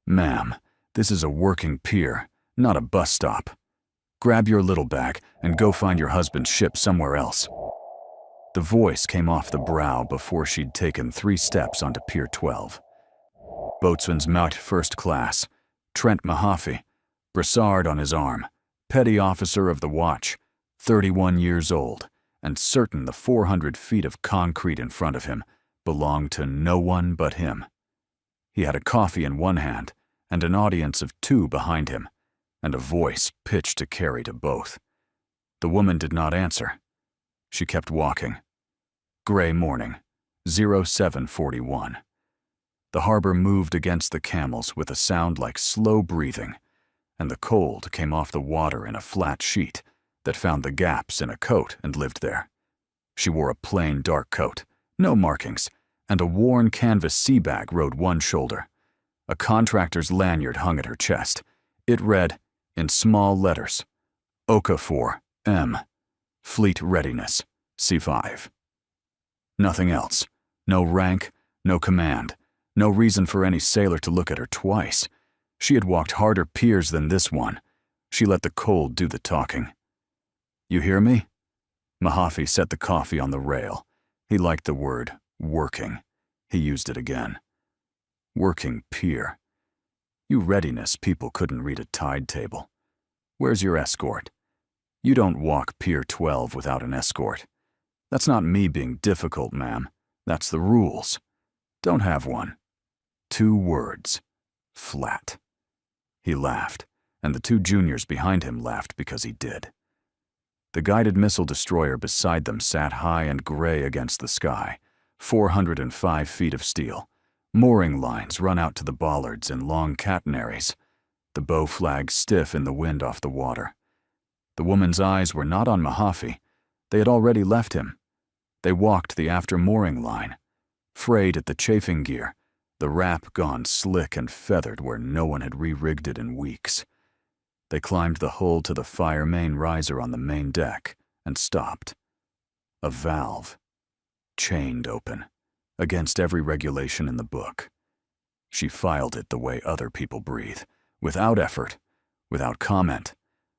"Ma'am, this is a working pier, not a bus stop. Grab your little bag and go find your husband's ship somewhere else." The voice came off the brow before she'd taken 3 steps onto Pier 12. Boatswain's mate first class, Trent Mahaffey, brassard on his arm, petty officer of the watch, 31 years old, and certain the 400 feet of concrete in front of him belonged to no one but him. He had a coffee in one hand and an audience of 2 behind him, and a voice pitched to carry to both. The woman did not answer. She kept walking. Gray morning, 0741. The harbor moved against the camels with a sound like slow breathing, and the cold came off the water in a flat sheet that found the gaps in a coat and lived there. She wore a plain dark coat, no markings, and a worn canvas sea bag rode one shoulder. A contractor's lanyard hung at her chest. It read, in small letters, Okafor, M. Fleet Readiness, C5. Nothing else. No rank, no command, no reason for any sailor to look at her twice. She had walked harder piers than this one. She let the cold do the talking. "You hear me?" Mahaffey set the coffee on the rail. He liked the word, working. He used it again. Working pier. You readiness people couldn't read a tide table. Where's your escort? You don't walk Pier 12 without an escort. That's not me being difficult, ma'am. That's the rules. Don't have one. 2 words. Flat. He laughed, and the 2 juniors behind him laughed because he did. The guided missile destroyer beside them sat high and gray against the sky, 405 feet of steel. Mooring lines run out to the bollards in long catenaries, the bow flag stiff in the wind off the water. The woman's eyes were not on Mahaffey. They had already left him. They walked the after mooring line, frayed at the chafing gear, the wrap gone slick and feathered where no one had re-rigged it in weeks. They climbed the hull to the fire main riser on the main deck and stopped. A valve, chained open, against every regulation in the book. She filed it the way other people breathe, without effort, without comment,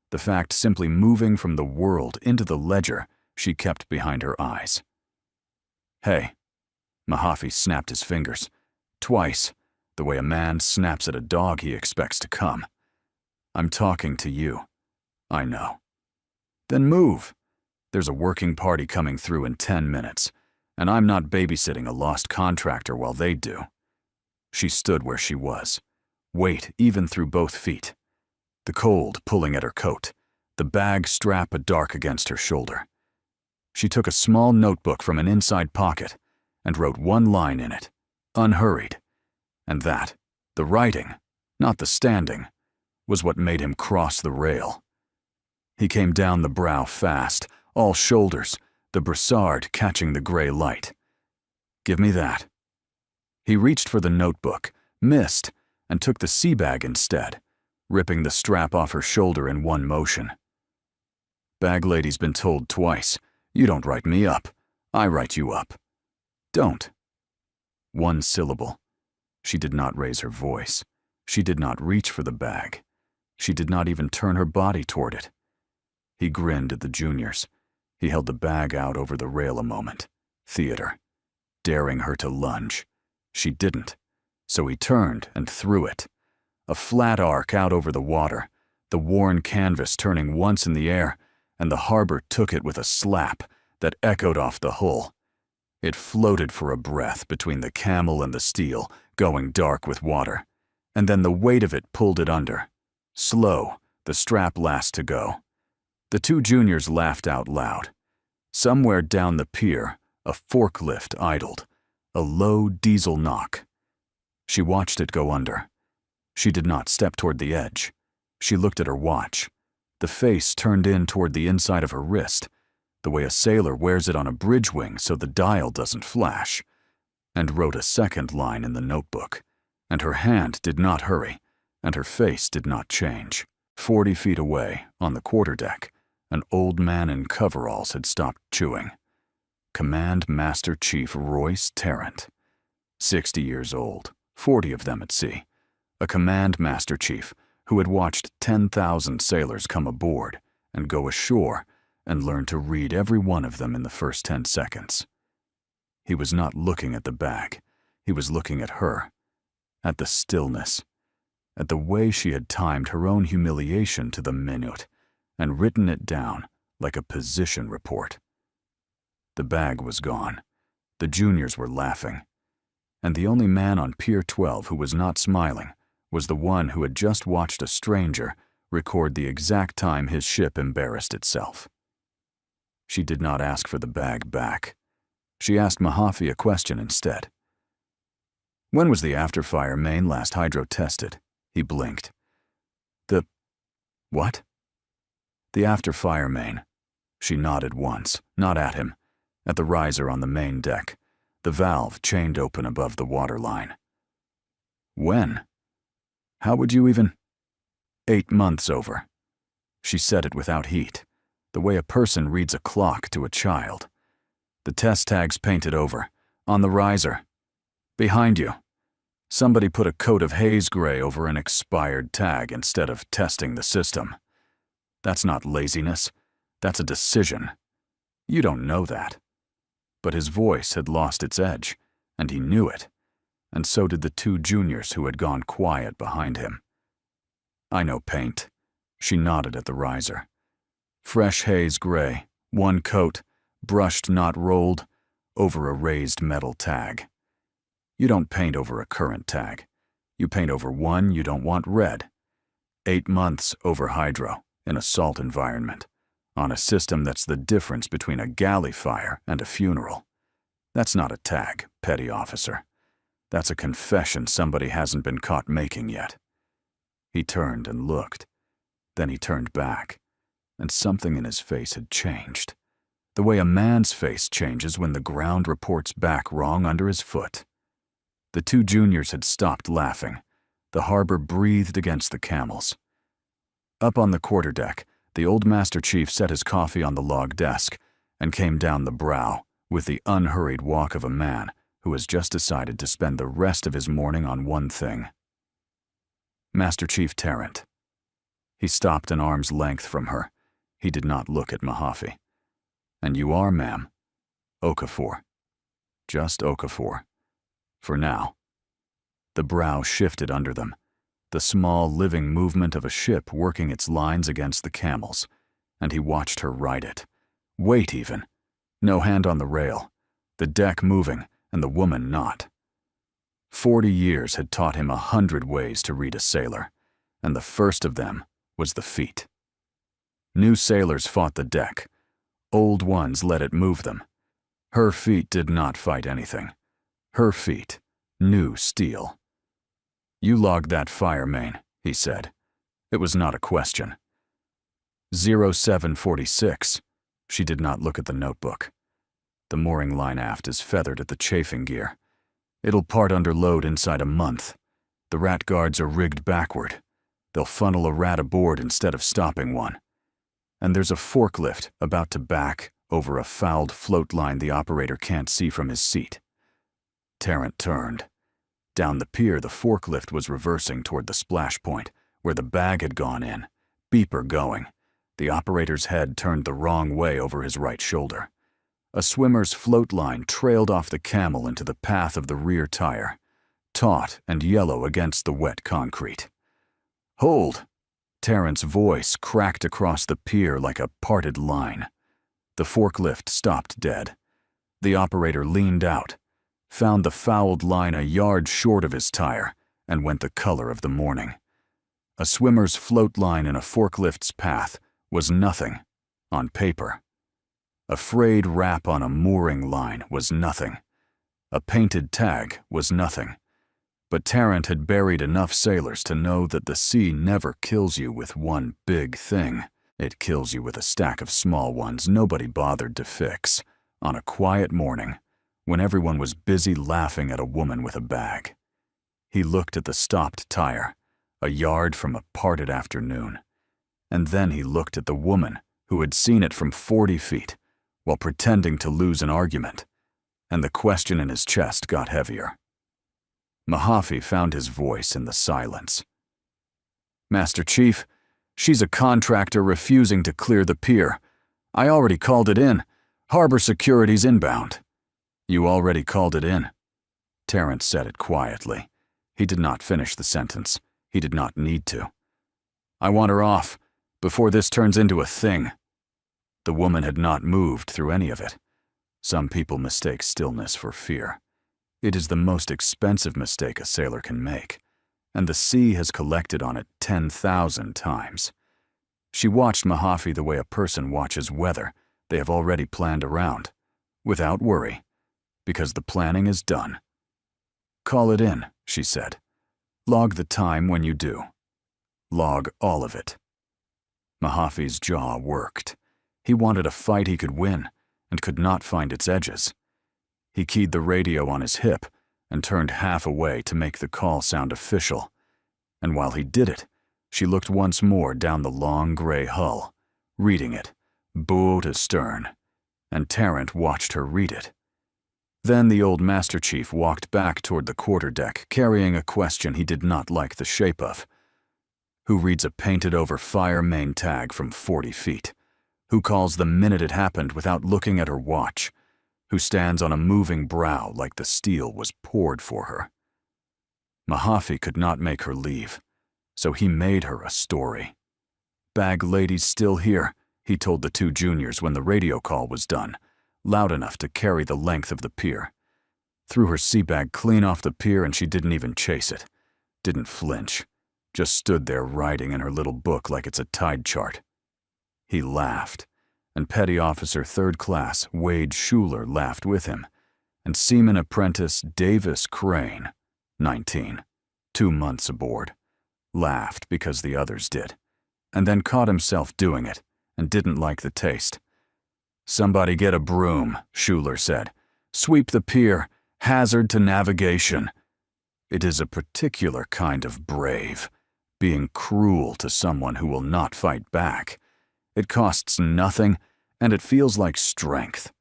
the fact simply moving from the world into the ledger she kept behind her eyes. "Hey," Mahaffey snapped his fingers, twice, the way a man snaps at a dog he expects to come. "I'm talking to you. I know." "Then move. There's a working party coming through in 10 minutes. And I'm not babysitting a lost contractor while they do." She stood where she was, weight even through both feet, the cold pulling at her coat, the bag strap dark against her shoulder. She took a small notebook from an inside pocket and wrote one line in it, unhurried. And that, the writing, not the standing, was what made him cross the rail. He came down the brow fast, all shoulders, the brassard catching the gray light. "Give me that." He reached for the notebook, missed, and took the sea bag instead, ripping the strap off her shoulder in one motion. "Bag lady's been told twice, you don't write me up, I write you up. Don't." One syllable. She did not raise her voice. She did not reach for the bag. She did not even turn her body toward it. He grinned at the juniors. He held the bag out over the rail a moment. Theater. Daring her to lunge. She didn't. So he turned and threw it. A flat arc out over the water, the worn canvas turning once in the air, and the harbor took it with a slap that echoed off the hull. It floated for a breath between the camel and the steel, going dark with water, and then the weight of it pulled it under. Slow, the strap last to go. The 2 juniors laughed out loud. Somewhere down the pier, a forklift idled, a low diesel knock. She watched it go under. She did not step toward the edge. She looked at her watch, the face turned in toward the inside of her wrist, the way a sailor wears it on a bridge wing so the dial doesn't flash, and wrote a second line in the notebook. And her hand did not hurry, and her face did not change. 40 feet away, on the quarterdeck, an old man in coveralls had stopped chewing. Command Master Chief Royce Tarrant. 60 years old, 40 of them at sea. a command master chief who had watched 10,000 sailors come aboard and go ashore and learn to read every one of them in the first 10 seconds. He was not looking at the bag. He was looking at her, at the stillness, at the way she had timed her own humiliation to the minute and written it down like a position report. The bag was gone. The juniors were laughing. And the only man on Pier 12 who was not smiling was the one who had just watched a stranger record the exact time his ship embarrassed itself. She did not ask for the bag back. She asked Mahaffey a question instead. When was the after-fire main last hydro-tested? He blinked. What? The after-fire main. She nodded once, not at him, at the riser on the main deck, the valve chained open above the waterline. When? How would you even? 8 months over. She said it without heat, the way a person reads a clock to a child. The test tags painted over, on the riser. Behind you. Somebody put a coat of haze gray over an expired tag instead of testing the system. That's not laziness. That's a decision. You don't know that. But his voice had lost its edge, and he knew it, and so did the 2 juniors who had gone quiet behind him. I know paint. She nodded at the riser. Fresh haze gray, 1 coat, brushed not rolled, over a raised metal tag. You don't paint over a current tag. You paint over one you don't want red. 8 months over hydro, in a salt environment, on a system that's the difference between a galley fire and a funeral. That's not a tag, petty officer. That's a confession somebody hasn't been caught making yet. He turned and looked. Then he turned back, and something in his face had changed. The way a man's face changes when the ground reports back wrong under his foot. The 2 juniors had stopped laughing. The harbor breathed against the camels. Up on the quarterdeck, the old master chief set his coffee on the log desk and came down the brow with the unhurried walk of a man who has just decided to spend the rest of his morning on one thing. Master Chief Tarrant. He stopped an arm's length from her. He did not look at Mahaffey. And you are, ma'am, Okafor. Just Okafor. For now. The brow shifted under them, the small living movement of a ship working its lines against the camels, and he watched her ride it. Wait even. No hand on the rail, the deck moving and the woman not. 40 years had taught him 100 ways to read a sailor, and the first of them was the feet. New sailors fought the deck. Old ones let it move them. Her feet did not fight anything. Her feet knew steel. You logged that fire main, he said. It was not a question. 0746. She did not look at the notebook. The mooring line aft is feathered at the chafing gear. It'll part under load inside a month. The rat guards are rigged backward. They'll funnel a rat aboard instead of stopping one. And there's a forklift about to back over a fouled float line the operator can't see from his seat. Tarrant turned. Down the pier, the forklift was reversing toward the splash point, where the bag had gone in, beeper going. The operator's head turned the wrong way over his right shoulder. A swimmer's float line trailed off the camel into the path of the rear tire, taut and yellow against the wet concrete. Hold! Tarrant's voice cracked across the pier like a parted line. The forklift stopped dead. The operator leaned out, found the fouled line a yard short of his tire, and went the color of the morning. A swimmer's float line in a forklift's path was nothing, on paper. A frayed wrap on a mooring line was nothing. A painted tag was nothing. But Tarrant had buried enough sailors to know that the sea never kills you with one big thing. It kills you with a stack of small ones nobody bothered to fix, on a quiet morning, when everyone was busy laughing at a woman with a bag. He looked at the stopped tire, a yard from a parted afternoon. And then he looked at the woman who had seen it from 40 feet, while pretending to lose an argument, and the question in his chest got heavier. Mahaffey found his voice in the silence. "Master Chief, she's a contractor refusing to clear the pier. I already called it in. Harbor security's inbound." "You already called it in?" Terrence said it quietly. He did not finish the sentence. He did not need to. "I want her off, before this turns into a thing." The woman had not moved through any of it. Some people mistake stillness for fear. It is the most expensive mistake a sailor can make, and the sea has collected on it 10,000 times. She watched Mahaffey the way a person watches weather they have already planned around, without worry, because the planning is done. "Call it in," she said. "Log the time when you do. Log all of it." Mahaffey's jaw worked. He wanted a fight he could win, and could not find its edges. He keyed the radio on his hip and turned half away to make the call sound official. And while he did it, she looked once more down the long gray hull, reading it, bow to stern, and Tarrant watched her read it. Then the old Master Chief walked back toward the quarterdeck, carrying a question he did not like the shape of. Who reads a painted-over fire main tag from 40 feet? Who calls the minute it happened without looking at her watch? Who stands on a moving brow like the steel was poured for her? Mahaffey could not make her leave, so he made her a story. "Bag lady's still here," he told the two juniors when the radio call was done, loud enough to carry the length of the pier. Threw her sea bag clean off the pier and she didn't even chase it. Didn't flinch. Just stood there writing in her little book like it's a tide chart. He laughed, and Petty Officer 3rd Class Wade Schuler laughed with him, and Seaman Apprentice Davis Crane, 19, 2 months aboard, laughed because the others did, and then caught himself doing it, and didn't like the taste. "Somebody get a broom," Schuler said. "Sweep the pier, hazard to navigation." It is a particular kind of brave, being cruel to someone who will not fight back. It costs nothing, and it feels like strength.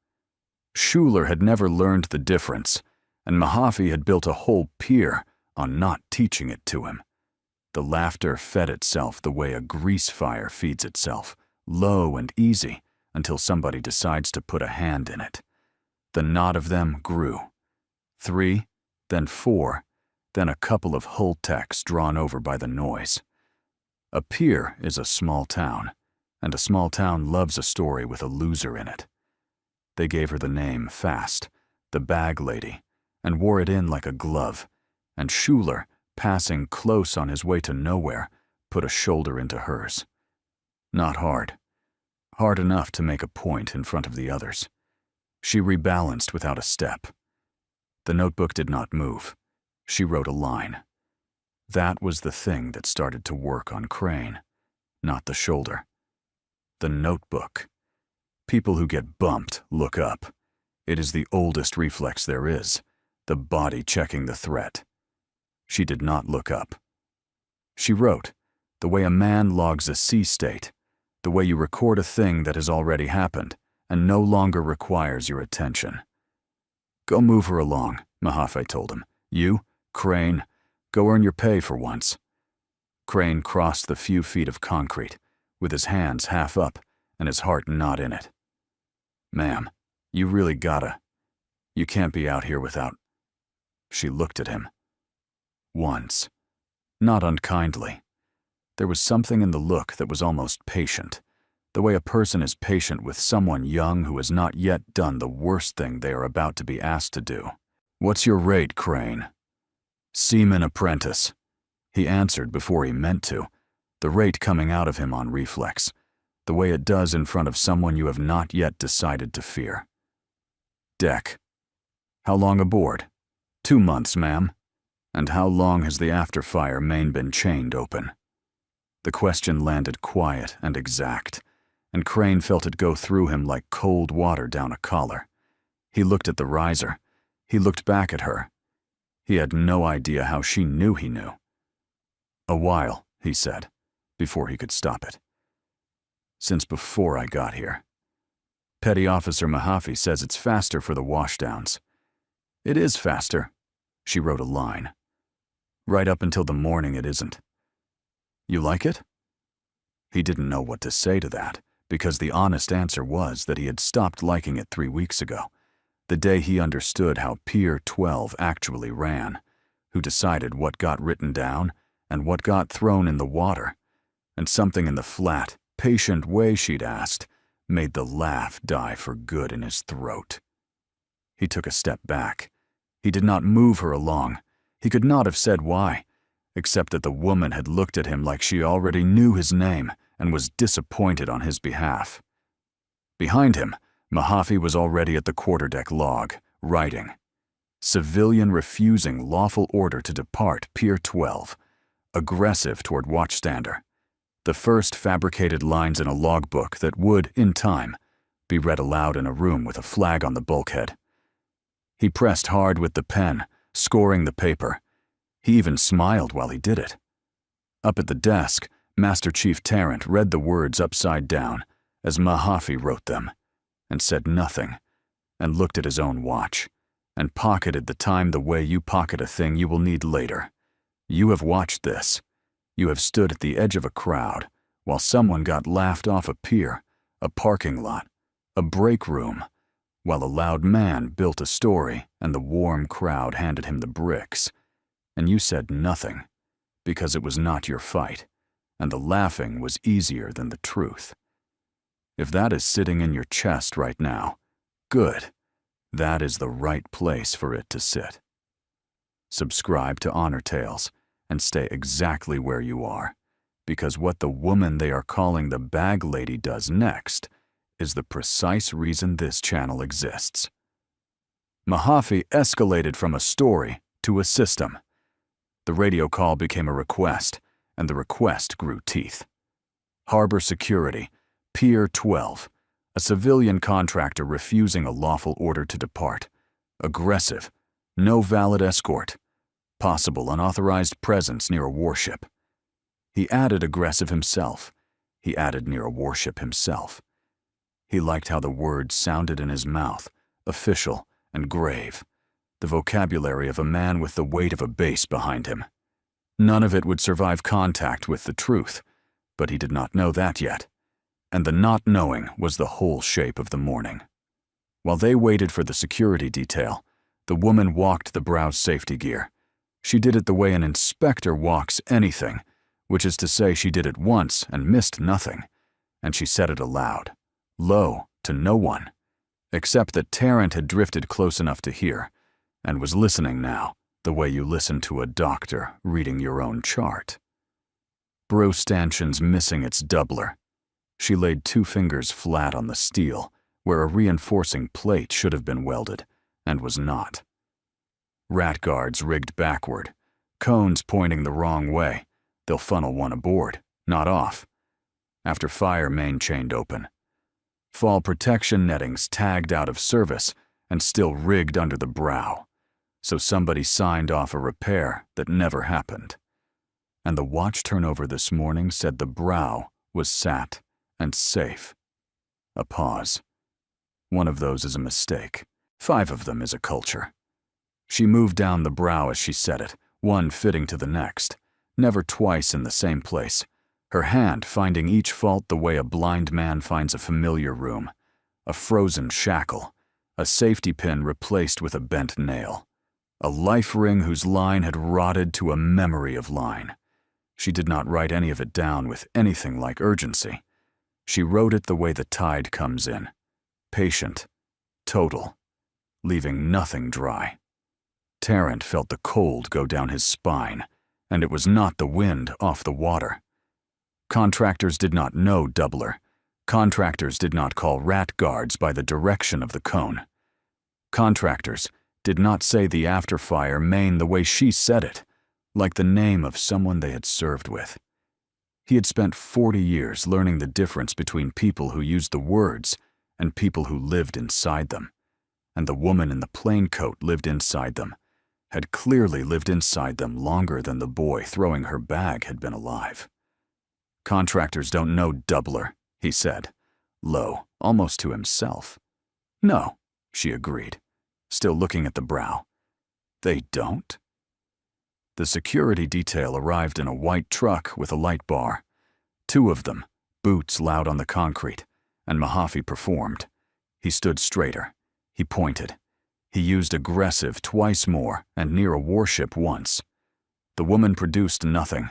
Schuler had never learned the difference, and Mahaffey had built a whole pier on not teaching it to him. The laughter fed itself the way a grease fire feeds itself, low and easy, until somebody decides to put a hand in it. The knot of them grew. 3, then 4, then a couple of hull techs drawn over by the noise. A pier is a small town, and a small town loves a story with a loser in it. They gave her the name Fast, the bag lady, and wore it in like a glove, and Schuler, passing close on his way to nowhere, put a shoulder into hers. Not hard. Hard enough to make a point in front of the others. She rebalanced without a step. The notebook did not move. She wrote a line. That was the thing that started to work on Crane, not the shoulder. The notebook. People who get bumped look up. It is the oldest reflex there is, the body checking the threat. She did not look up. She wrote, the way a man logs a sea state, the way you record a thing that has already happened and no longer requires your attention. "Go move her along," Mahaffey told him. "You, Crane, go earn your pay for once." Crane crossed the few feet of concrete, with his hands half up and his heart not in it. "Ma'am, you really gotta. You can't be out here without—" She looked at him. Once. Not unkindly. There was something in the look that was almost patient, the way a person is patient with someone young who has not yet done the worst thing they are about to be asked to do. "What's your rate, Crane?" "Seaman Apprentice." He answered before he meant to, the rate coming out of him on reflex, the way it does in front of someone you have not yet decided to fear. "Deck." "How long aboard?" 2 months, ma'am." "And how long has the after-fire main been chained open?" The question landed quiet and exact, and Crane felt it go through him like cold water down a collar. He looked at the riser. He looked back at her. He had no idea how she knew he knew. "A while," he said, before he could stop it. "Since before I got here. Petty Officer Mahaffey says it's faster for the washdowns." "It is faster." She wrote a line. Right up until the morning it isn't. You like it? He didn't know what to say to that, because the honest answer was that he had stopped liking it 3 weeks ago, the day he understood how Pier 12 actually ran, who decided what got written down and what got thrown in the water, and something in the flat, patient way she'd asked made the laugh die for good in his throat. He took a step back. He did not move her along. He could not have said why, except that the woman had looked at him like she already knew his name and was disappointed on his behalf. Behind him, Mahaffey was already at the quarterdeck log, writing, "Civilian refusing lawful order to depart Pier 12, aggressive toward watchstander." The first fabricated lines in a logbook that would, in time, be read aloud in a room with a flag on the bulkhead. He pressed hard with the pen, scoring the paper. He even smiled while he did it. Up at the desk, Master Chief Tarrant read the words upside down as Mahaffey wrote them, and said nothing, and looked at his own watch, and pocketed the time the way you pocket a thing you will need later. You have watched this. You have stood at the edge of a crowd while someone got laughed off a pier, a parking lot, a break room, while a loud man built a story and the warm crowd handed him the bricks, and you said nothing, because it was not your fight, and the laughing was easier than the truth. If that is sitting in your chest right now, good. That is the right place for it to sit. Subscribe to Honor Tales and stay exactly where you are, because what the woman they are calling the Bag Lady does next is the precise reason this channel exists. Mahaffey escalated from a story to a system. The radio call became a request, and the request grew teeth. Harbor Security, Pier 12, a civilian contractor refusing a lawful order to depart. Aggressive, no valid escort, possible unauthorized presence near a warship. He added aggressive himself. He added near a warship himself. He liked how the words sounded in his mouth, official and grave, the vocabulary of a man with the weight of a base behind him. None of it would survive contact with the truth, but he did not know that yet. And the not knowing was the whole shape of the morning. While they waited for the security detail, the woman walked the brow's safety gear. She did it the way an inspector walks anything, which is to say she did it once and missed nothing, and she said it aloud, low, to no one, except that Tarrant had drifted close enough to hear, and was listening now, the way you listen to a doctor reading your own chart. Brew stanchion's missing its doubler. She laid 2 fingers flat on the steel, where a reinforcing plate should have been welded, and was not. Rat guards rigged backward, cones pointing the wrong way. They'll funnel one aboard, not off. After fire main chained open. Fall protection nettings tagged out of service and still rigged under the brow, so somebody signed off a repair that never happened. And the watch turnover this morning said the brow was sat and safe. A pause. One of those is a mistake. 5 of them is a culture. She moved down the brow as she said it, one fitting to the next, never twice in the same place, her hand finding each fault the way a blind man finds a familiar room, a frozen shackle, a safety pin replaced with a bent nail, a life ring whose line had rotted to a memory of line. She did not write any of it down with anything like urgency. She wrote it the way the tide comes in, patient, total, leaving nothing dry. Tarrant felt the cold go down his spine, and it was not the wind off the water. Contractors did not know doubler. Contractors did not call rat guards by the direction of the cone. Contractors did not say the after-fire main the way she said it, like the name of someone they had served with. He had spent 40 years learning the difference between people who used the words and people who lived inside them, and the woman in the plain coat lived inside them, had clearly lived inside them longer than the boy throwing her bag had been alive. Contractors don't know doubler, he said, low, almost to himself. No, she agreed, still looking at the brow. They don't? The security detail arrived in a white truck with a light bar. 2 of them, boots loud on the concrete, and Mahaffey performed. He stood straighter. He pointed. He used aggressive twice more and near a warship once. The woman produced nothing.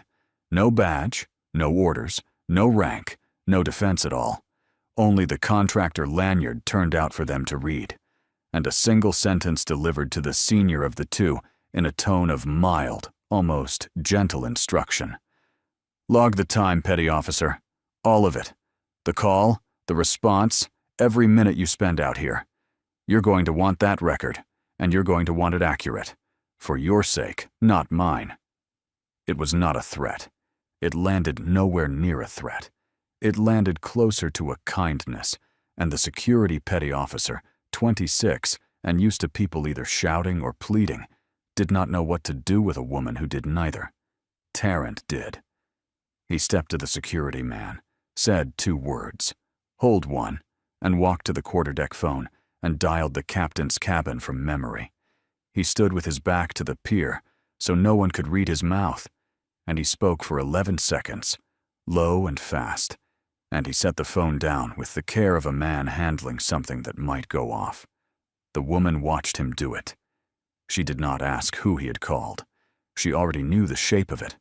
No badge, no orders, no rank, no defense at all. Only the contractor lanyard turned out for them to read, and a single sentence delivered to the senior of the 2 in a tone of mild, almost gentle instruction. Log the time, petty officer. All of it. The call, the response, every minute you spend out here. You're going to want that record, and you're going to want it accurate. For your sake, not mine. It was not a threat. It landed nowhere near a threat. It landed closer to a kindness, and the security petty officer, 26, and used to people either shouting or pleading, did not know what to do with a woman who did neither. Tarrant did. He stepped to the security man, said 2 words, "Hold 1," and walked to the quarterdeck phone and dialed the captain's cabin from memory. He stood with his back to the pier, so no one could read his mouth, and he spoke for 11 seconds, low and fast, and he set the phone down with the care of a man handling something that might go off. The woman watched him do it. She did not ask who he had called. She already knew the shape of it,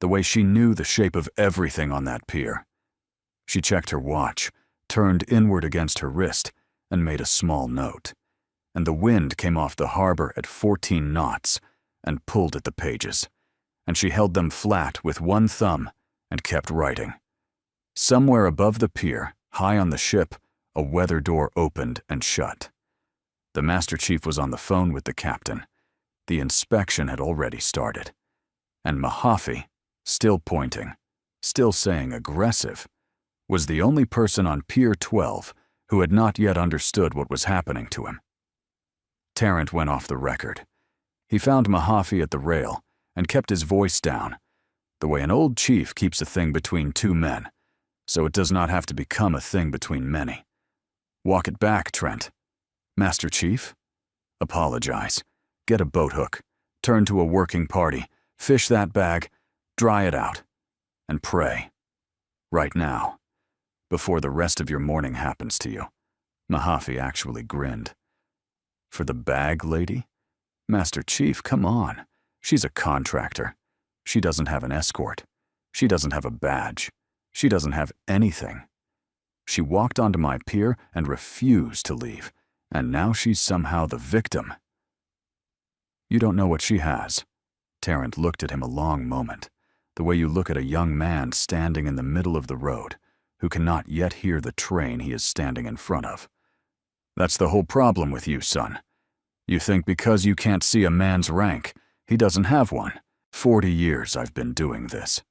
the way she knew the shape of everything on that pier. She checked her watch, turned inward against her wrist, and made a small note. And the wind came off the harbor at 14 knots and pulled at the pages, and she held them flat with 1 thumb and kept writing. Somewhere above the pier, high on the ship, a weather door opened and shut. The Master Chief was on the phone with the captain. The inspection had already started. And Mahaffey, still pointing, still saying aggressive, was the only person on Pier 12 who had not yet understood what was happening to him. Tarrant went off the record. He found Mahaffey at the rail and kept his voice down, the way an old chief keeps a thing between 2 men, so it does not have to become a thing between many. Walk it back, Trent. Master Chief? Apologize. Get a boat hook. Turn to a working party. Fish that bag. Dry it out. And pray. Right now. Before the rest of your morning happens to you. Mahaffey actually grinned. For the bag, lady? Master Chief, come on. She's a contractor. She doesn't have an escort. She doesn't have a badge. She doesn't have anything. She walked onto my pier and refused to leave, and now she's somehow the victim. You don't know what she has. Tarrant looked at him a long moment, the way you look at a young man standing in the middle of the road, who cannot yet hear the train he is standing in front of. That's the whole problem with you, son. You think because you can't see a man's rank, he doesn't have one. 40 years I've been doing this.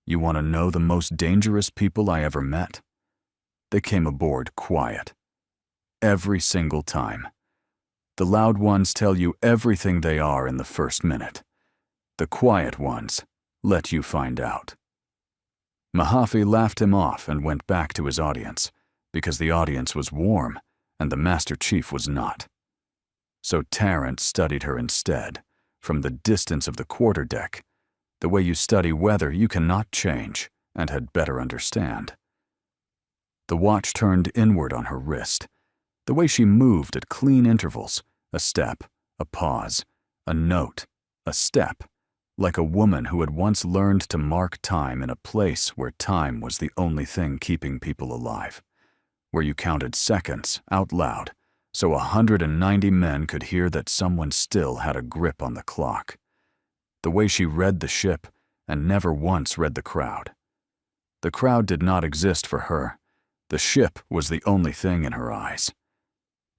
You want to know the most dangerous people I ever met? They came aboard quiet. Every single time. The loud ones tell you everything they are in the first minute. The quiet ones let you find out. Mahaffey laughed him off and went back to his audience, because the audience was warm and the Master Chief was not. So Tarrant studied her instead, from the distance of the quarterdeck, the way you study weather you cannot change and had better understand. The watch turned inward on her wrist, the way she moved at clean intervals, a step, a pause, a note, a step, like a woman who had once learned to mark time in a place where time was the only thing keeping people alive, where you counted seconds out loud so 190 men could hear that someone still had a grip on the clock. The way she read the ship and never once read the crowd. The crowd did not exist for her. The ship was the only thing in her eyes.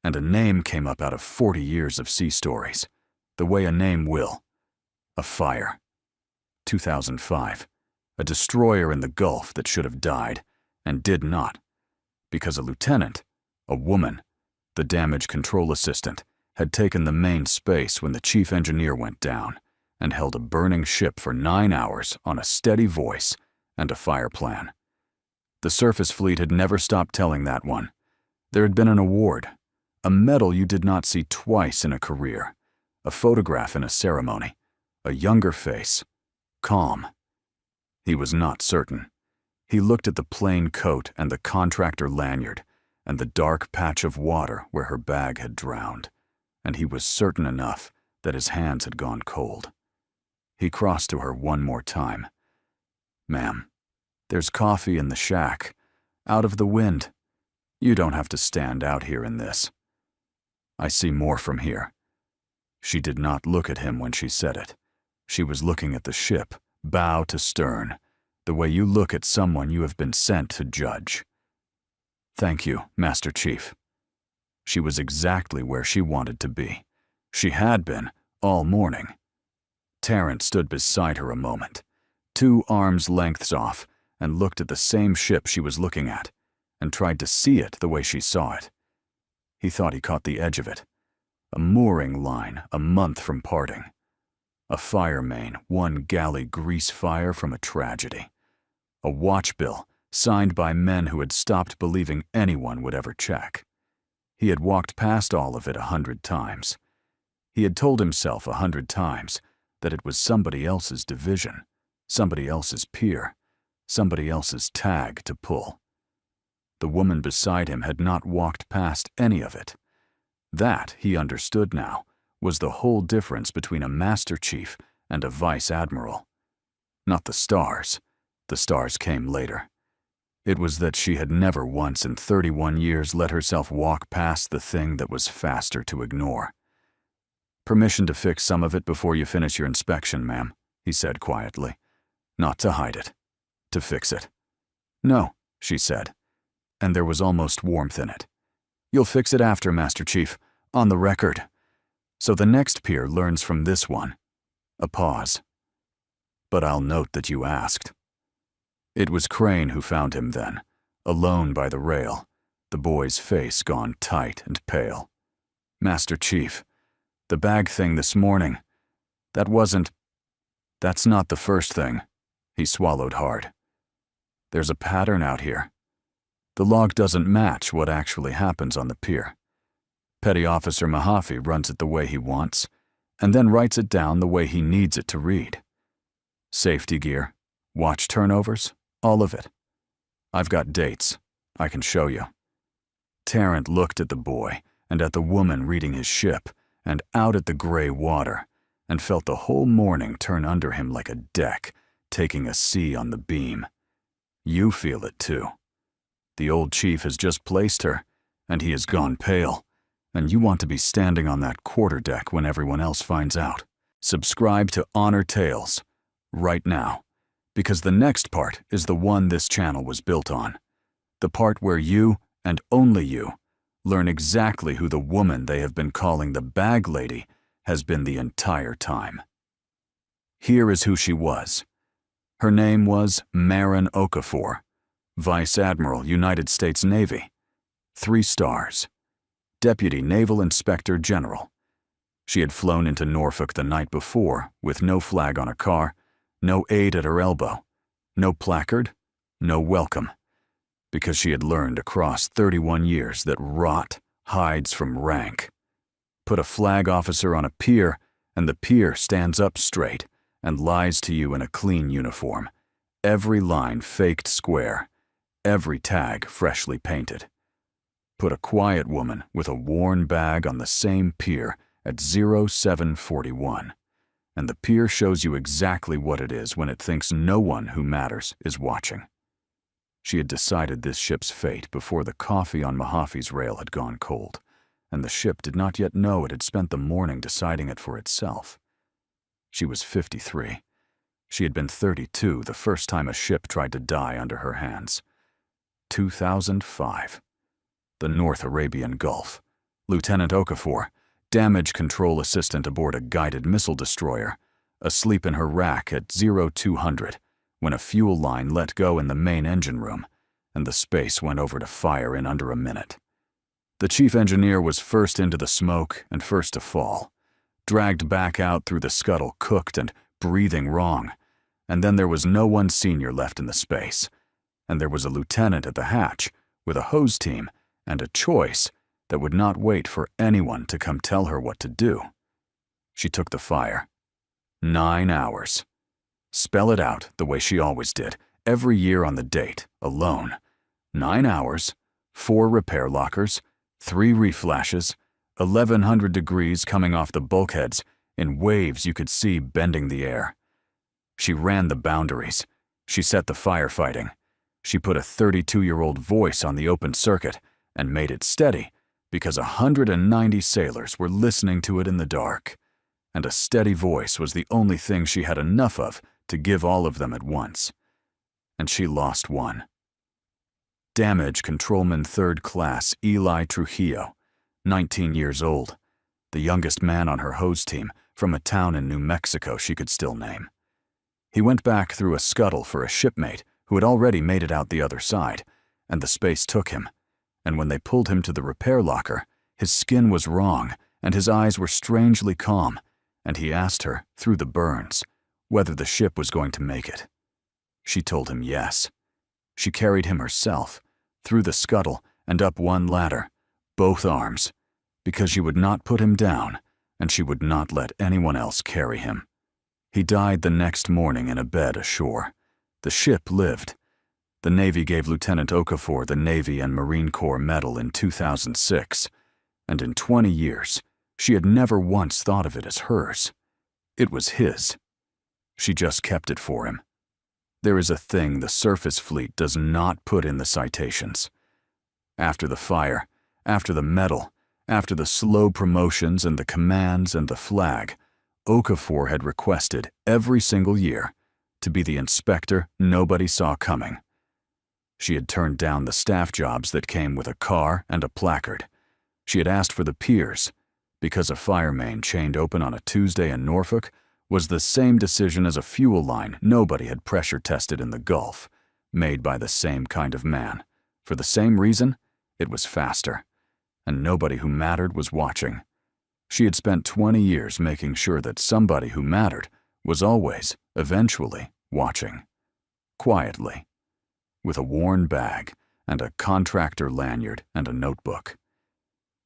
And a name came up out of 40 years of sea stories, the way a name will. A fire. 2005. A destroyer in the Gulf that should have died, and did not, because a lieutenant, a woman, the damage control assistant, had taken the main space when the chief engineer went down, and held a burning ship for 9 hours on a steady voice and a fire plan. The surface fleet had never stopped telling that one. There had been an award, a medal you did not see twice in a career, a photograph in a ceremony, A younger face, calm. He was not certain. He looked at the plain coat and the contractor lanyard and the dark patch of water where her bag had drowned, and he was certain enough that his hands had gone cold. He crossed to her one more time. "Ma'am, there's coffee in the shack, out of the wind. You don't have to stand out here in this. I see more from here." She did not look at him when she said it. She was looking at the ship, bow to stern, the way you look at someone you have been sent to judge. "Thank you, Master Chief." She was exactly where she wanted to be. She had been all morning. Terrence stood beside her a moment, 2 arms' lengths off, and looked at the same ship she was looking at, and tried to see it the way she saw it. He thought he caught the edge of it. A mooring line a month from parting. A fire main 1 galley grease fire from a tragedy. A watch bill signed by men who had stopped believing anyone would ever check. He had walked past all of it 100 times. He had told himself 100 times that it was somebody else's division, somebody else's pier, somebody else's tag to pull. The woman beside him had not walked past any of it. That, he understood now, was the whole difference between a Master Chief and a Vice Admiral. Not the stars. The stars came later. It was that she had never once in 31 years let herself walk past the thing that was faster to ignore. "Permission to fix some of it before you finish your inspection, ma'am," he said quietly. "Not to hide it. To fix it." "No," she said, and there was almost warmth in it. "You'll fix it after, Master Chief, on the record. So the next pier learns from this one." A pause. "But I'll note that you asked." It was Crane who found him then, alone by the rail, the boy's face gone tight and pale. "Master Chief, the bag thing this morning, that's not the first thing." He swallowed hard. "There's a pattern out here. The log doesn't match what actually happens on the pier. Petty Officer Mahaffey runs it the way he wants, and then writes it down the way he needs it to read. Safety gear, watch turnovers, all of it. I've got dates. I can show you." Tarrant looked at the boy and at the woman reading his ship and out at the gray water and felt the whole morning turn under him like a deck, taking a sea on the beam. You feel it too. The old chief has just placed her, and he has gone pale, and you want to be standing on that quarterdeck when everyone else finds out. Subscribe to Honor Tales right now, because the next part is the one this channel was built on. The part where you, and only you, learn exactly who the woman they have been calling the Bag Lady has been the entire time. Here is who she was. Her name was Maren Okafor, Vice Admiral, United States Navy, 3 stars, Deputy Naval Inspector General. She had flown into Norfolk the night before with no flag on her car, no aide at her elbow, no placard, no welcome, because she had learned across 31 years that rot hides from rank. Put a flag officer on a pier, and the pier stands up straight and lies to you in a clean uniform, every line faked square, every tag freshly painted. Put a quiet woman with a worn bag on the same pier at 0741, and the pier shows you exactly what it is when it thinks no one who matters is watching. She had decided this ship's fate before the coffee on Mahaffey's rail had gone cold, and the ship did not yet know it had spent the morning deciding it for itself. She was 53. She had been 32 the first time a ship tried to die under her hands. 2005. The North Arabian Gulf. Lieutenant Okafor, damage control assistant aboard a guided missile destroyer, asleep in her rack at 0200 when a fuel line let go in the main engine room, and the space went over to fire in under a minute. The chief engineer was first into the smoke and first to fall, dragged back out through the scuttle cooked and breathing wrong, and then there was no one senior left in the space, and there was a lieutenant at the hatch with a hose team and a choice that would not wait for anyone to come tell her what to do. She took the fire. 9 hours. Spell it out the way she always did, every year on the date, alone. 9 hours, 4 repair lockers, 3 reflashes, 1,100 degrees coming off the bulkheads in waves you could see bending the air. She ran the boundaries. She set the firefighting. She put a 32-year-old voice on the open circuit and made it steady because 190 sailors were listening to it in the dark. And a steady voice was the only thing she had enough of to give all of them at once. And she lost one. Damage Controlman 3rd Class Eli Trujillo, 19 years old, the youngest man on her hose team from a town in New Mexico she could still name. He went back through a scuttle for a shipmate who had already made it out the other side, and the space took him. And when they pulled him to the repair locker, his skin was wrong and his eyes were strangely calm, and he asked her, through the burns, whether the ship was going to make it. She told him yes. She carried him herself, through the scuttle and up one ladder, both arms, because she would not put him down and she would not let anyone else carry him. He died the next morning in a bed ashore. The ship lived. The Navy gave Lieutenant Okafor the Navy and Marine Corps Medal in 2006, and in 20 years, she had never once thought of it as hers. It was his. She just kept it for him. There is a thing the surface fleet does not put in the citations. After the fire, after the medal, after the slow promotions and the commands and the flag, Okafor had requested every single year to be the inspector nobody saw coming. She had turned down the staff jobs that came with a car and a placard. She had asked for the Piers, because a fire main chained open on a Tuesday in Norfolk was the same decision as a fuel line nobody had pressure tested in the Gulf, made by the same kind of man. For the same reason, it was faster, and nobody who mattered was watching. She had spent 20 years making sure that somebody who mattered was always, eventually, watching. Quietly. With a worn bag and a contractor lanyard and a notebook.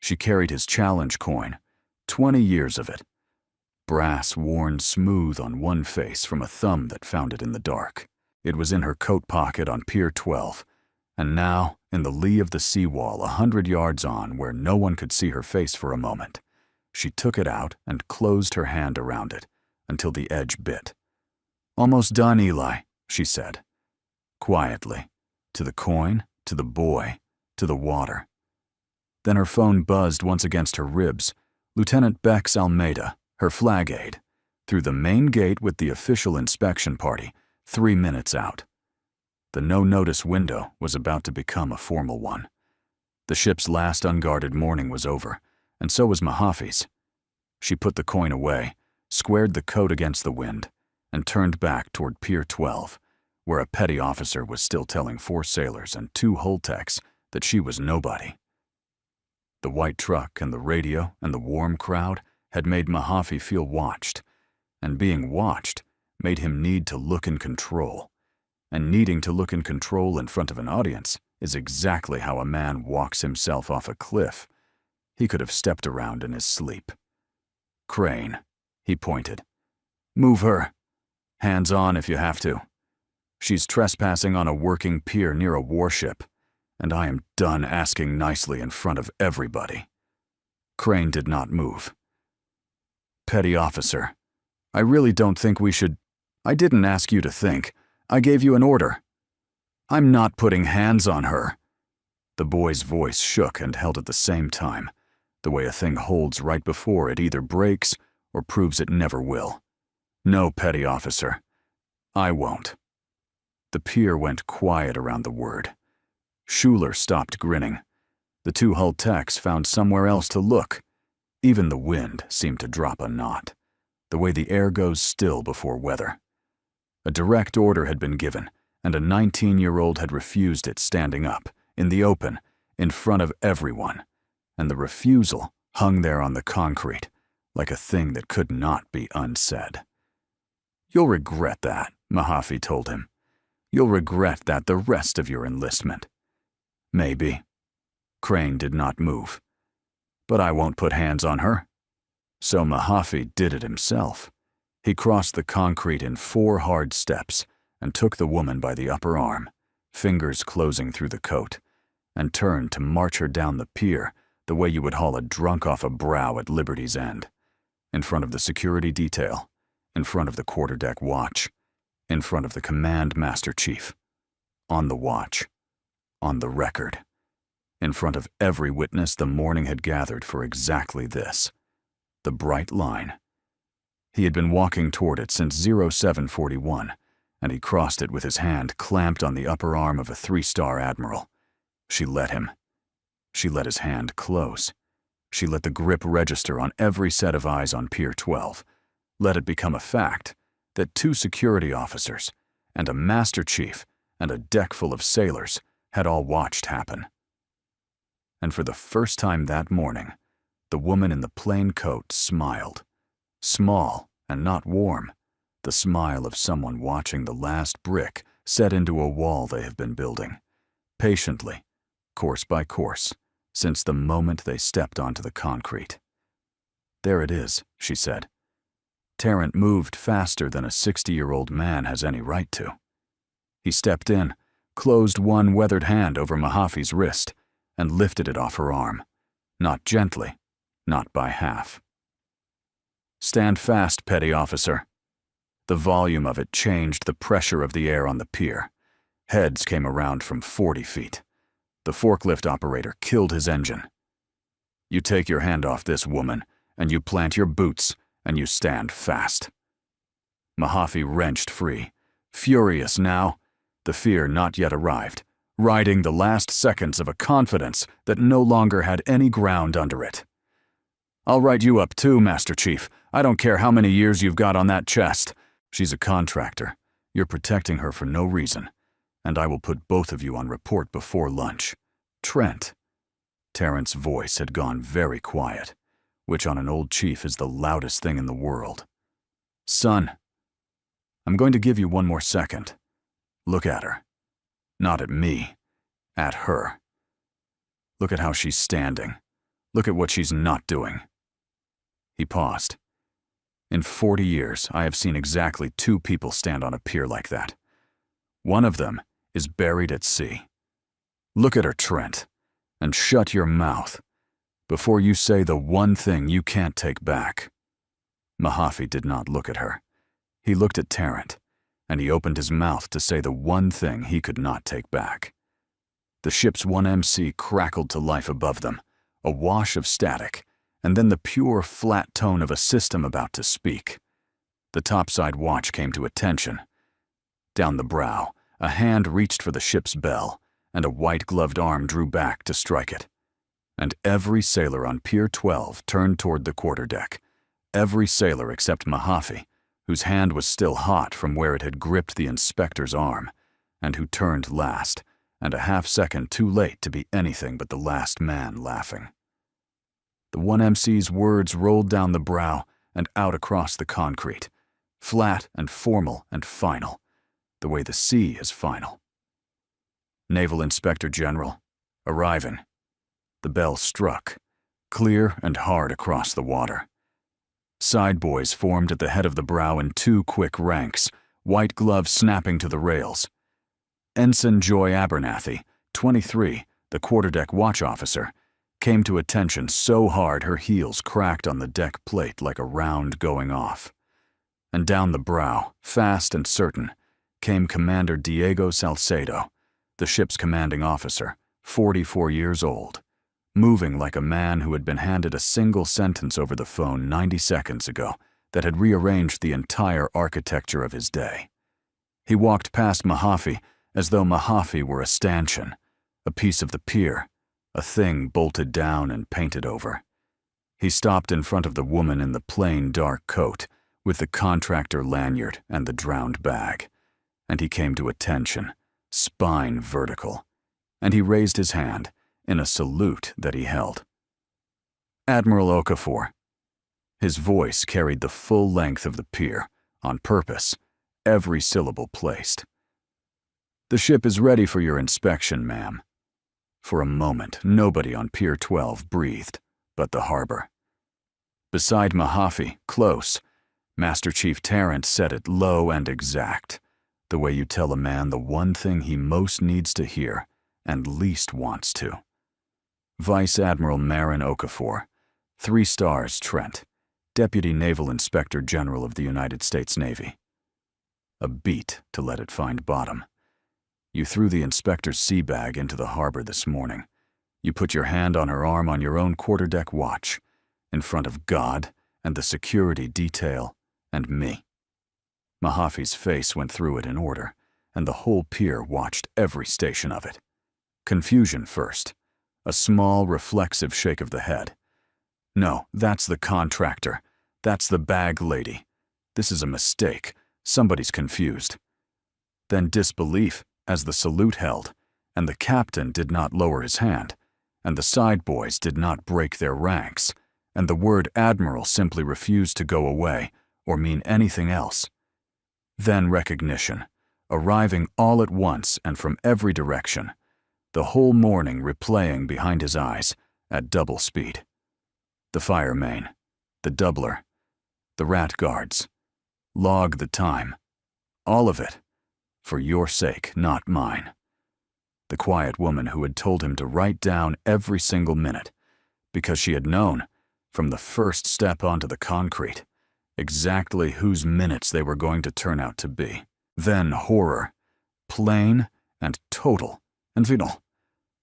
She carried his challenge coin, 20 years of it. Brass worn smooth on one face from a thumb that found it in the dark. It was in her coat pocket on Pier 12, and now, in the lee of the seawall 100 yards on where no one could see her face for a moment, she took it out and closed her hand around it until the edge bit. "Almost done, Eli," she said. Quietly, to the coin, to the boy, to the water. Then her phone buzzed once against her ribs. Lieutenant Bex Almeida, her flag aide, through the main gate with the official inspection party, 3 minutes out. The no-notice window was about to become a formal one. The ship's last unguarded morning was over, and so was Mahaffey's. She put the coin away, squared the coat against the wind, and turned back toward Pier 12, where a petty officer was still telling 4 sailors and 2 hull techs that she was nobody. The white truck and the radio and the warm crowd had made Mahaffey feel watched, and being watched made him need to look in control. And needing to look in control in front of an audience is exactly how a man walks himself off a cliff. He could have stepped around in his sleep. "Crane," he pointed. "Move her. Hands on if you have to. She's trespassing on a working pier near a warship, and I am done asking nicely in front of everybody." Crane did not move. "Petty officer, I really don't think we should—" "I didn't ask you to think. I gave you an order." "I'm not putting hands on her." The boy's voice shook and held at the same time, the way a thing holds right before it either breaks or proves it never will. "No, petty officer. I won't." The pier went quiet around the word. Schuler stopped grinning. The 2 hull techs found somewhere else to look. Even the wind seemed to drop a knot, the way the air goes still before weather. A direct order had been given, and a 19-year-old had refused it standing up, in the open, in front of everyone, and the refusal hung there on the concrete, like a thing that could not be unsaid. "You'll regret that," Mahaffey told him. "You'll regret that the rest of your enlistment." "Maybe." Crane did not move. "But I won't put hands on her." So Mahaffey did it himself. He crossed the concrete in 4 hard steps and took the woman by the upper arm, fingers closing through the coat, and turned to march her down the pier the way you would haul a drunk off a brow at Liberty's End, in front of the security detail, in front of the quarterdeck watch, in front of the command master chief, on the watch, on the record, in front of every witness the morning had gathered for exactly this, the bright line. He had been walking toward it since 0741, and he crossed it with his hand clamped on the upper arm of a 3-star admiral. She let him. She let his hand close. She let the grip register on every set of eyes on Pier 12. Let it become a fact that 2 security officers and a master chief and a deck full of sailors had all watched happen. And for the first time that morning, the woman in the plain coat smiled. Small and not warm, the smile of someone watching the last brick set into a wall they have been building, patiently, course by course, since the moment they stepped onto the concrete. "There it is," she said. Tarrant moved faster than a 60-year-old man has any right to. He stepped in, closed one weathered hand over Mahaffey's wrist, and lifted it off her arm. Not gently, not by half. "Stand fast, petty officer." The volume of it changed the pressure of the air on the pier. Heads came around from 40 feet. The forklift operator killed his engine. "You take your hand off this woman, and you plant your boots, and you stand fast." Mahaffey wrenched free. Furious now, the fear not yet arrived, riding the last seconds of a confidence that no longer had any ground under it. "I'll write you up too, Master Chief. I don't care how many years you've got on that chest. She's a contractor. You're protecting her for no reason. And I will put both of you on report before lunch. Trent." Tarrant's voice had gone very quiet, which on an old chief is the loudest thing in the world. "Son, I'm going to give you one more second. Look at her. Not at me. At her. Look at how she's standing. Look at what she's not doing." He paused. "In 40 years, I have seen exactly 2 people stand on a pier like that. One of them is buried at sea. Look at her, Trent, and shut your mouth before you say the one thing you can't take back." Mahaffey did not look at her. He looked at Tarrant, and he opened his mouth to say the one thing he could not take back. The ship's 1MC crackled to life above them, a wash of static, and then the pure, flat tone of a system about to speak. The topside watch came to attention. Down the brow, a hand reached for the ship's bell, and a white-gloved arm drew back to strike it. And every sailor on Pier 12 turned toward the quarterdeck. Every sailor except Mahaffey, whose hand was still hot from where it had gripped the inspector's arm, and who turned last, and a half-second too late to be anything but the last man laughing. The 1MC's words rolled down the brow and out across the concrete, flat and formal and final, the way the sea is final. "Naval Inspector General, arriving." The bell struck, clear and hard across the water. Side boys formed at the head of the brow in 2 quick ranks, white gloves snapping to the rails. Ensign Joy Abernathy, 23, the quarterdeck watch officer, came to attention so hard her heels cracked on the deck plate like a round going off. And down the brow, fast and certain, came Commander Diego Salcedo, the ship's commanding officer, 44 years old, moving like a man who had been handed a single sentence over the phone 90 seconds ago that had rearranged the entire architecture of his day. He walked past Mahaffey as though Mahaffey were a stanchion, a piece of the pier, a thing bolted down and painted over. He stopped in front of the woman in the plain dark coat with the contractor lanyard and the drowned bag, and he came to attention, spine vertical, and he raised his hand in a salute that he held. "Admiral Okafor." His voice carried the full length of the pier, on purpose, every syllable placed. "The ship is ready for your inspection, ma'am." For a moment, nobody on Pier 12 breathed, but the harbor. Beside Mahaffey, close, Master Chief Tarrant said it low and exact, the way you tell a man the one thing he most needs to hear and least wants to. Vice Admiral Marin Okafor, 3 stars Trent, Deputy Naval Inspector General of the United States Navy. A beat to let it find bottom. You threw the inspector's sea bag into the harbor this morning. You put your hand on her arm on your own quarterdeck watch, in front of God and the security detail and me. Mahaffey's face went through it in order, and the whole pier watched every station of it. Confusion first, a small, reflexive shake of the head. No, that's the contractor. That's the bag lady. This is a mistake. Somebody's confused. Then disbelief as the salute held, and the captain did not lower his hand, and the side boys did not break their ranks, and the word admiral simply refused to go away or mean anything else. Then recognition, arriving all at once and from every direction, the whole morning replaying behind his eyes at double speed. The fire main, the doubler, the rat guards. Log the time. All of it. For your sake, not mine. The quiet woman who had told him to write down every single minute, because she had known, from the first step onto the concrete, exactly whose minutes they were going to turn out to be. Then horror, plain and total and final.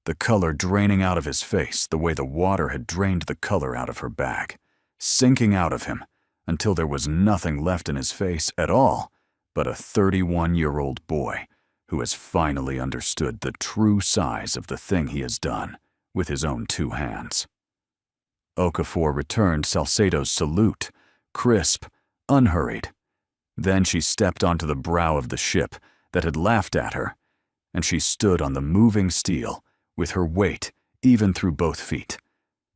The color draining out of his face the way the water had drained the color out of her bag, sinking out of him until there was nothing left in his face at all but a 31-year-old boy who has finally understood the true size of the thing he has done with his own 2 hands. Okafor returned Salcedo's salute, crisp, unhurried. Then she stepped onto the brow of the ship that had laughed at her, and she stood on the moving steel with her weight even through both feet,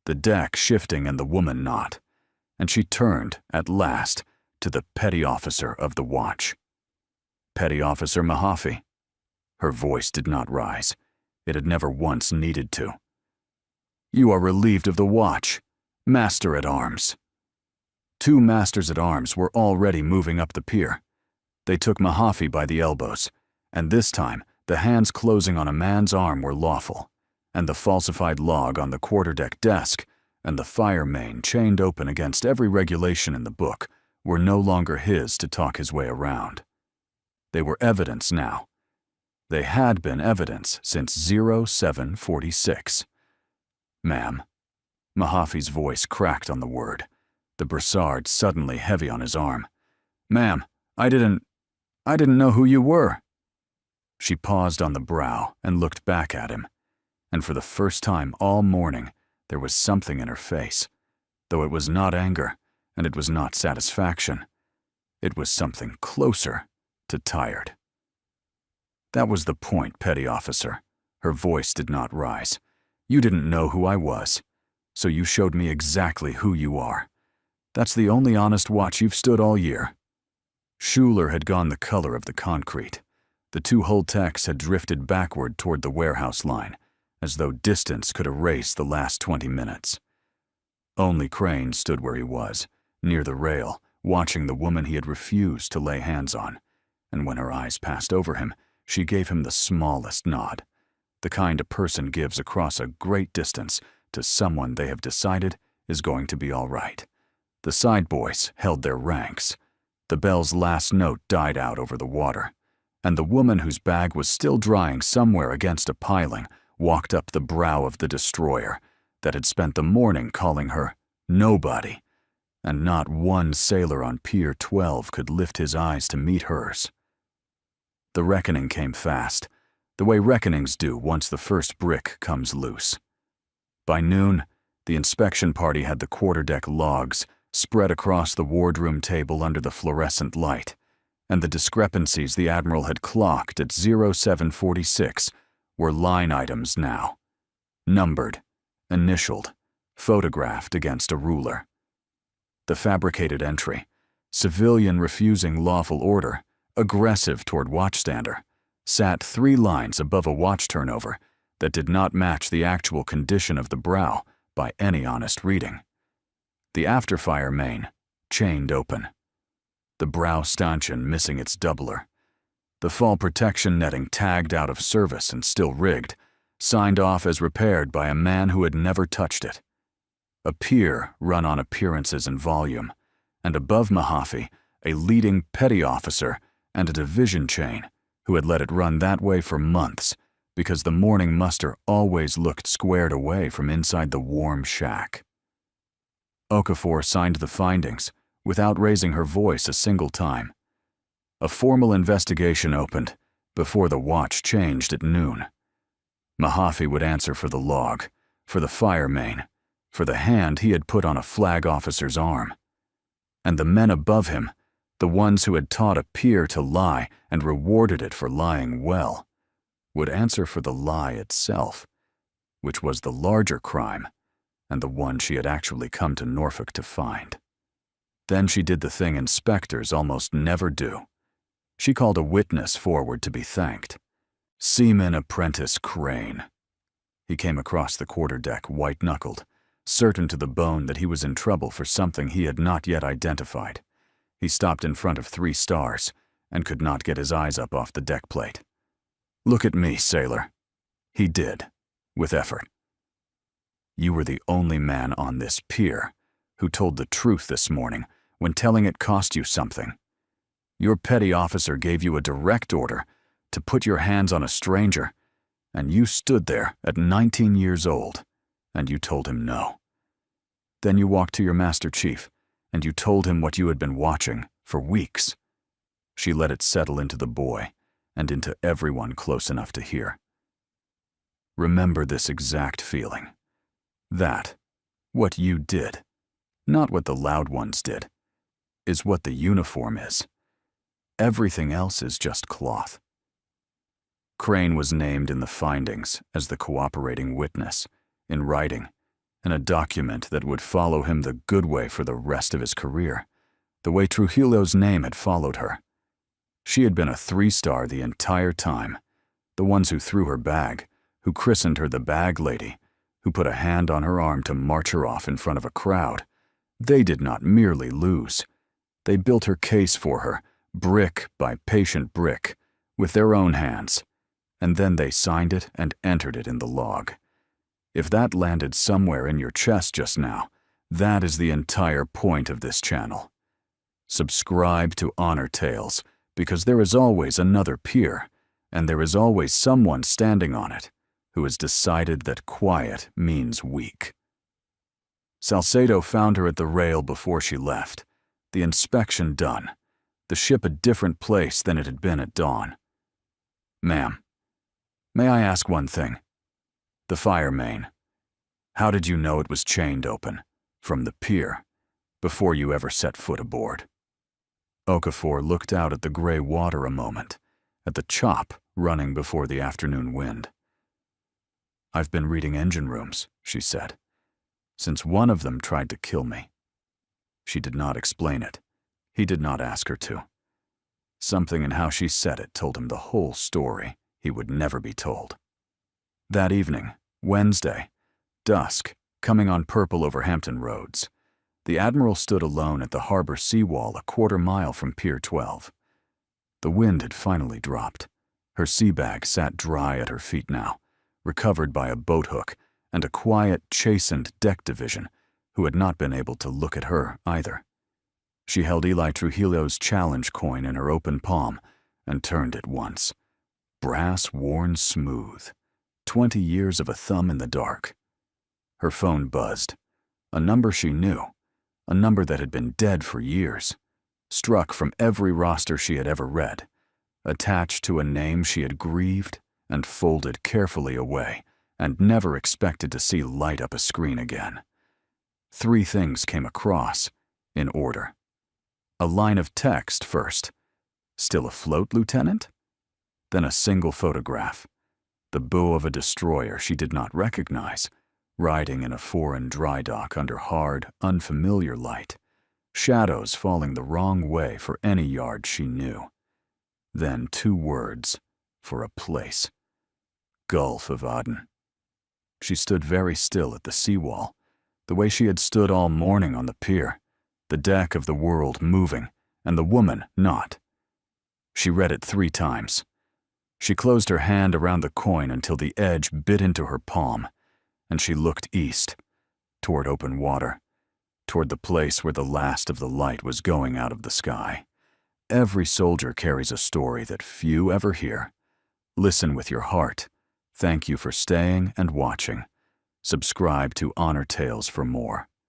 the deck shifting and the woman not, and she turned, at last, to the petty officer of the watch. Petty Officer Mahaffey. Her voice did not rise. It had never once needed to. You are relieved of the watch, Master-at-Arms. 2 Masters-at-Arms were already moving up the pier. They took Mahaffey by the elbows, and this time the hands closing on a man's arm were lawful, and the falsified log on the quarterdeck desk and the fire main chained open against every regulation in the book were no longer his to talk his way around. They were evidence now. They had been evidence since 0746. Ma'am. Mahaffey's voice cracked on the word, the brassard suddenly heavy on his arm. Ma'am, I didn't know who you were. She paused on the brow and looked back at him, and for the first time all morning there was something in her face, though it was not anger and it was not satisfaction. It was something closer to tired. That was the point, Petty Officer. Her voice did not rise. You didn't know who I was, so you showed me exactly who you are. That's the only honest watch you've stood all year. Schuler had gone the color of the concrete. The 2 hull techs had drifted backward toward the warehouse line, as though distance could erase the last 20 minutes. Only Crane stood where he was, near the rail, watching the woman he had refused to lay hands on, and when her eyes passed over him, she gave him the smallest nod, the kind a person gives across a great distance to someone they have decided is going to be all right. The side boys held their ranks. The bell's last note died out over the water, and the woman whose bag was still drying somewhere against a piling walked up the brow of the destroyer that had spent the morning calling her nobody, and not one sailor on Pier 12 could lift his eyes to meet hers. The reckoning came fast, the way reckonings do once the first brick comes loose. By noon, the inspection party had the quarterdeck logs spread across the wardroom table under the fluorescent light, and the discrepancies the Admiral had clocked at 0746 were line items now, numbered, initialed, photographed against a ruler. The fabricated entry, civilian refusing lawful order, aggressive toward watchstander, sat 3 lines above a watch turnover that did not match the actual condition of the brow by any honest reading. The afterfire main, chained open. the brow stanchion missing its doubler, the fall protection netting tagged out of service and still rigged, signed off as repaired by a man who had never touched it. A pier run on appearances and volume, and above Mahaffey, a leading petty officer and a division chain who had let it run that way for months because the morning muster always looked squared away from inside the warm shack. Okafor signed the findings without raising her voice a single time. A formal investigation opened before the watch changed at noon. Mahaffey would answer for the log, for the fire main, for the hand he had put on a flag officer's arm. And the men above him, the ones who had taught a peer to lie and rewarded it for lying well, would answer for the lie itself, which was the larger crime and the one she had actually come to Norfolk to find. Then she did the thing inspectors almost never do. She called a witness forward to be thanked. Seaman Apprentice Crane. He came across the quarterdeck white-knuckled, certain to the bone that he was in trouble for something he had not yet identified. He stopped in front of 3 stars and could not get his eyes up off the deck plate. "Look at me, sailor." He did, with effort. "You were the only man on this pier who told the truth this morning when telling it cost you something. Your petty officer gave you a direct order to put your hands on a stranger, and you stood there at 19 years old, and you told him no. Then you walked to your master chief, and you told him what you had been watching for weeks." She let it settle into the boy and into everyone close enough to hear. "Remember this exact feeling. That, what you did, not what the loud ones did, is what the uniform is. Everything else is just cloth." Crane was named in the findings as the cooperating witness, in writing, and a document that would follow him the good way for the rest of his career, the way Trujillo's name had followed her. She had been a 3-star the entire time. The ones who threw her bag, who christened her the bag lady, who put a hand on her arm to march her off in front of a crowd, they did not merely lose. They built her case for her, brick by patient brick, with their own hands, and then they signed it and entered it in the log. If that landed somewhere in your chest just now, that is the entire point of this channel. Subscribe to Honor Tales, because there is always another pier, and there is always someone standing on it who has decided that quiet means weak. Salcedo found her at the rail before she left, the inspection done, the ship a different place than it had been at dawn. "Ma'am, may I ask one thing? The fire main. How did you know it was chained open, from the pier, before you ever set foot aboard?" Okafor looked out at the gray water a moment, at the chop running before the afternoon wind. "I've been reading engine rooms," she said, "since one of them tried to kill me." She did not explain it. He did not ask her to. Something in how she said it told him the whole story he would never be told. That evening, Wednesday, dusk, coming on purple over Hampton Roads, the Admiral stood alone at the harbor seawall a quarter-mile from Pier 12. The wind had finally dropped. Her sea bag sat dry at her feet now, recovered by a boat hook and a quiet, chastened deck division who had not been able to look at her either. She held Eli Trujillo's challenge coin in her open palm and turned it once. Brass worn smooth. 20 years of a thumb in the dark. Her phone buzzed. A number she knew. A number that had been dead for years. Struck from every roster she had ever read. Attached to a name she had grieved and folded carefully away and never expected to see light up a screen again. 3 things came across, in order. A line of text first. "Still afloat, Lieutenant?" Then a single photograph. The bow of a destroyer she did not recognize, riding in a foreign dry dock under hard, unfamiliar light, shadows falling the wrong way for any yard she knew. Then 2 words for a place. Gulf of Aden. She stood very still at the seawall, the way she had stood all morning on the pier, the deck of the world moving and the woman not. She read it 3 times. She closed her hand around the coin until the edge bit into her palm, and she looked east, toward open water, toward the place where the last of the light was going out of the sky. Every soldier carries a story that few ever hear. Listen with your heart. Thank you for staying and watching. Subscribe to Honor Tales for more.